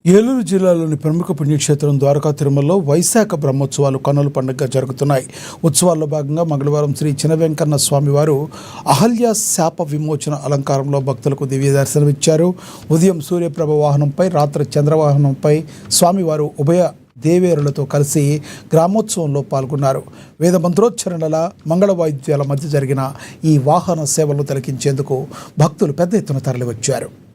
ఏలూరు జిల్లాలోని ప్రముఖ పుణ్యక్షేత్రం ద్వారకా తిరుమలలో వైశాఖ బ్రహ్మోత్సవాలు కన్నుల పండుగగా జరుగుతున్నాయి. ఉత్సవాల్లో భాగంగా మంగళవారం శ్రీ చినవెంకన్న స్వామివారు అహల్య శాప విమోచన అలంకారంలో భక్తులకు దివ్య దర్శనమిచ్చారు. ఉదయం సూర్యప్రభ వాహనంపై, రాత్రి చంద్రవాహనంపై స్వామివారు ఉభయ దేవేరులతో కలిసి గ్రామోత్సవంలో పాల్గొన్నారు. వేద మంత్రోచ్చరణల, మంగళ వాయిద్యాల మధ్య జరిగిన ఈ వాహన సేవలను తిలకించేందుకు భక్తులు పెద్ద ఎత్తున తరలివచ్చారు.